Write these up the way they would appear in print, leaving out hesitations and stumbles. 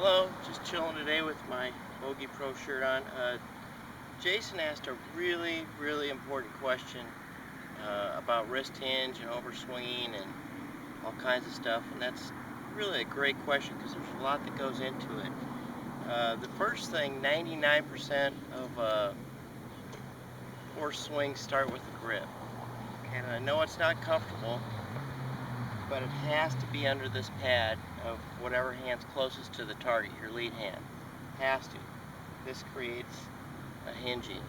Hello, just chilling today with my Bogey Pro shirt on. Jason asked a really important question about wrist hinge and overswinging and all kinds of stuff, and that's really a great question because there's a lot that goes into it. The first thing, 99% of horse swings start with the grip. Okay, and I know it's not comfortable, but it has to be under this pad of whatever hand's closest to the target, your lead hand. Has to. This creates a hinging.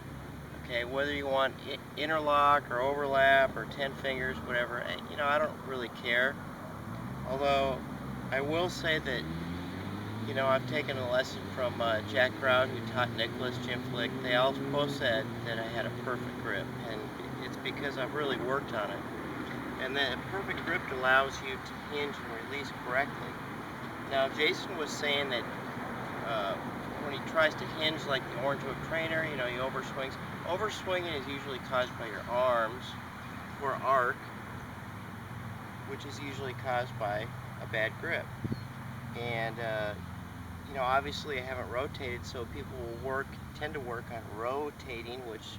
Okay, whether you want interlock or overlap or 10 fingers, whatever, I don't really care. Although, I will say that, I've taken a lesson from Jack Crowd, who taught Nicholas, Jim Flick. They all both said that I had a perfect grip, and it's because I've really worked on it. And that perfect grip allows you to hinge and release correctly. Now, Jason was saying that when he tries to hinge like the orange whip trainer, he overswings. Overswinging is usually caused by your arms or arc, which is usually caused by a bad grip. And obviously I haven't rotated, so people will tend to work on rotating, which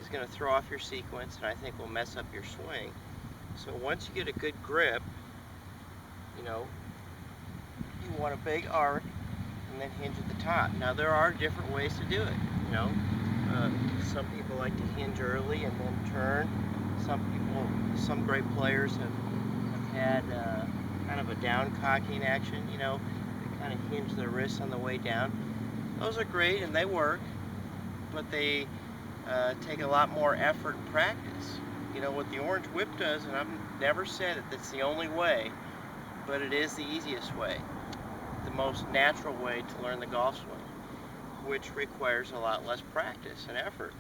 is going to throw off your sequence, and I think will mess up your swing. So once you get a good grip, you want a big arc and then hinge at the top. Now there are different ways to do it. Some people like to hinge early and then turn. Some great players have had kind of a down cocking action. They kind of hinge their wrists on the way down. Those are great and they work, but they take a lot more effort and practice. What the orange whip does, and I've never said it, that's the only way, but it is the easiest way, the most natural way to learn the golf swing, which requires a lot less practice and effort.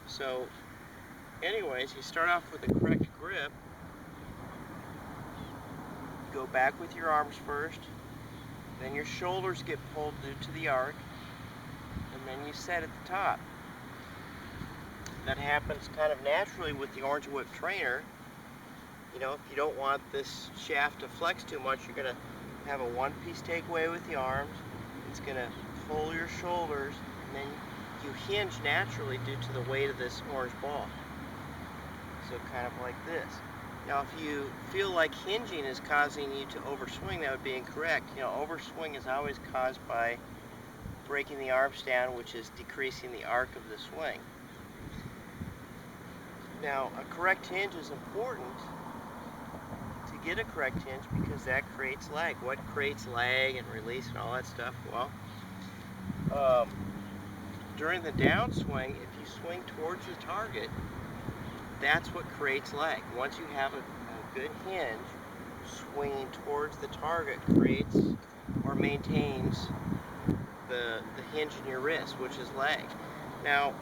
So anyways, you start off with the correct grip, go back with your arms first, then your shoulders get pulled due to the arc, and then you set at the top. That happens kind of naturally with the orange whip trainer. If you don't want this shaft to flex too much, you're going to have a one-piece takeaway with the arms. It's going to pull your shoulders, and then you hinge naturally due to the weight of this orange ball. So kind of like this. Now if you feel like hinging is causing you to overswing, that would be incorrect. Overswing is always caused by breaking the arms down, which is decreasing the arc of the swing. Now, a correct hinge is important to get a correct hinge because that creates lag. What creates lag and release and all that stuff? Well, during the downswing, if you swing towards the target, that's what creates lag. Once you have a good hinge, swinging towards the target creates or maintains the hinge in your wrist, which is lag. Now,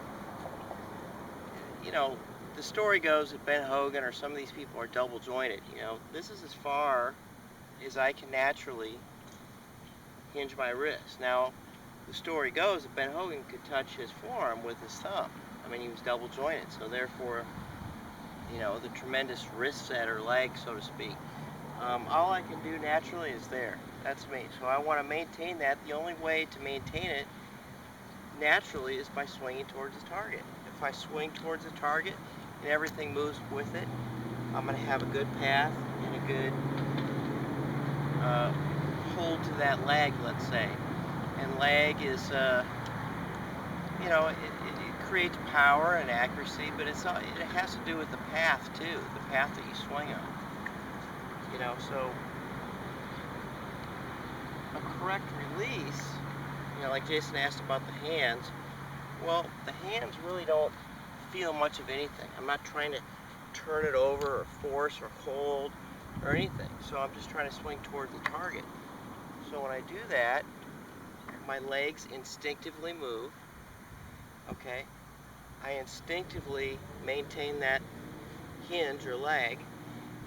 the story goes that Ben Hogan or some of these people are double jointed. This is as far as I can naturally hinge my wrist. Now, the story goes that Ben Hogan could touch his forearm with his thumb. He was double jointed, so therefore, the tremendous wrist set or lag, so to speak. All I can do naturally is there. That's me. So I want to maintain that. The only way to maintain it naturally is by swinging towards the target. If I swing towards the target and everything moves with it, I'm going to have a good path and a good hold to that lag, let's say. And lag is, it creates power and accuracy, but it has to do with the path too, the path that you swing on. So a correct release, like Jason asked about the hands. Well, the hands really don't feel much of anything. I'm not trying to turn it over or force or hold or anything. So I'm just trying to swing towards the target. So when I do that, my legs instinctively move. Okay? I instinctively maintain that hinge or lag.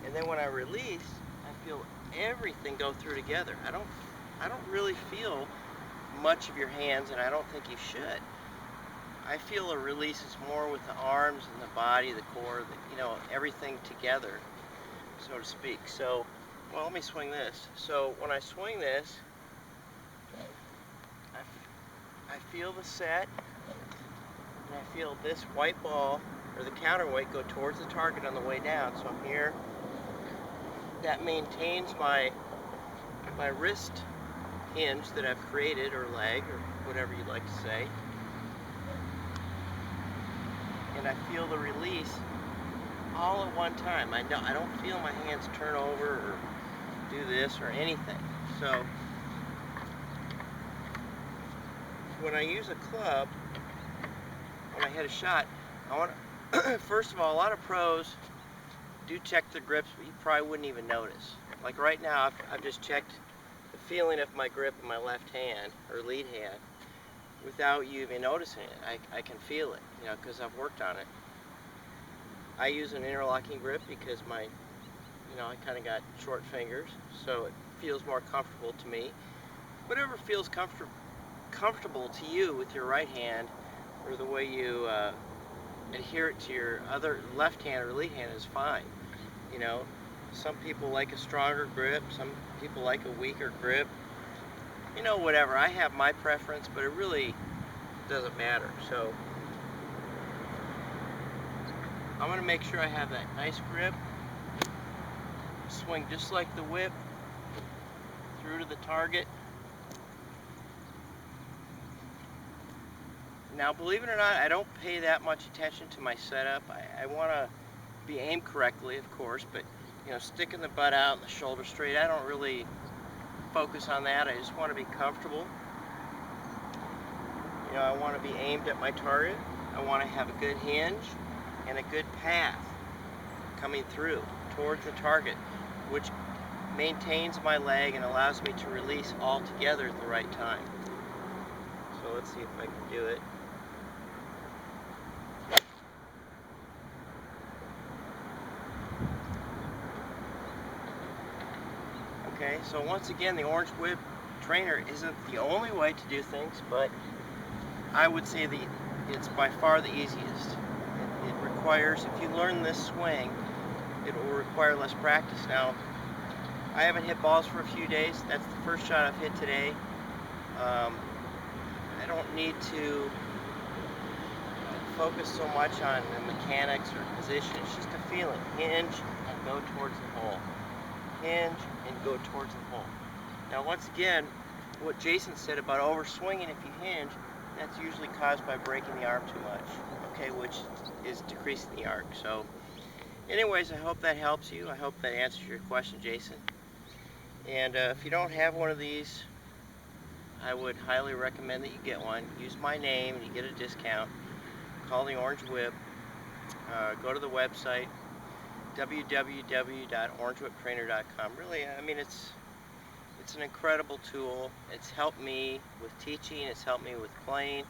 And then when I release, I feel everything go through together. I don't really feel much of your hands, and I don't think you should. I feel a release is more with the arms and the body, the core, everything together, so to speak. So, well, let me swing this. So when I swing this, I feel the set, and I feel this white ball, or the counterweight, go towards the target on the way down. So I'm here. That maintains my wrist hinge that I've created, or leg, or whatever you'd like to say. And I feel the release all at one time. I don't feel my hands turn over or do this or anything. So when I use a club, when I hit a shot, I want to first of all, a lot of pros do check their grips, but you probably wouldn't even notice. Like right now, I've just checked the feeling of my grip in my left hand, or lead hand, without you even noticing it. I can feel it, you know, because I've worked on it. I use an interlocking grip because I kind of got short fingers, so it feels more comfortable to me. Whatever feels comfortable to you with your right hand, or the way you adhere it to your other left hand or lead hand is fine. You know, some people like a stronger grip, some people like a weaker grip. You know, whatever. I have my preference, but it really doesn't matter. So I'm going to make sure I have that nice grip. Swing just like the whip through to the target. Now, believe it or not, I don't pay that much attention to my setup. I want to be aimed correctly, of course, but you know, sticking the butt out and the shoulder straight, I don't really focus on that. I just want to be comfortable. You know, I want to be aimed at my target. I want to have a good hinge and a good path coming through towards the target, which maintains my leg and allows me to release all together at the right time. So let's see if I can do it. Okay, so once again, the Orange Whip trainer isn't the only way to do things, but I would say it's by far the easiest. It requires, if you learn this swing, it will require less practice. Now, I haven't hit balls for a few days. That's the first shot I've hit today. I don't need to focus so much on the mechanics or position. It's just a feeling. Hinge and go towards the hole. Hinge and go towards the hole. Now, once again, what Jason said about overswinging if you hinge, that's usually caused by breaking the arm too much, okay, which is decreasing the arc. So anyways, I hope that helps you. I hope that answers your question, Jason. And if you don't have one of these, I would highly recommend that you get one. Use my name and you get a discount. Call the Orange Whip. Go to the website, www.orangewhiptrainer.com. Really, I mean, it's an incredible tool. It's helped me with teaching, it's helped me with playing,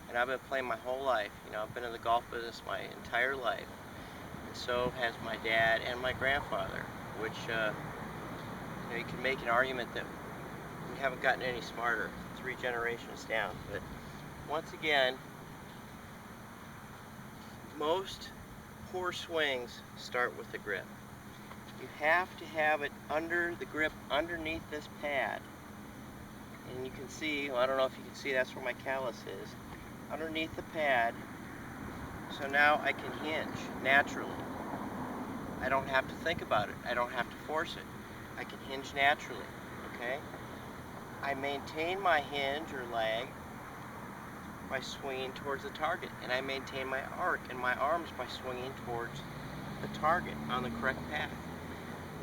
and I've been playing my whole life. You know, I've been in the golf business my entire life. And so has my dad and my grandfather, which you know, you can make an argument that we haven't gotten any smarter 3 generations down. But once again, most poor swings start with the grip. You have to have it under the grip, underneath this pad. And you can see, well, I don't know if you can see, that's where my callus is. Underneath the pad. So now I can hinge naturally. I don't have to think about it. I don't have to force it. I can hinge naturally, okay? I maintain my hinge or lag by swinging towards the target, and I maintain my arc and my arms by swinging towards the target on the correct path.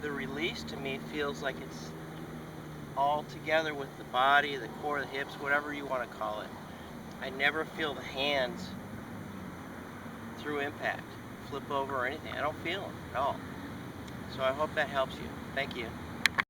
The release to me feels like it's all together with the body, the core, the hips, whatever you want to call it. I never feel the hands through impact, flip over or anything. I don't feel them at all. So I hope that helps you. Thank you.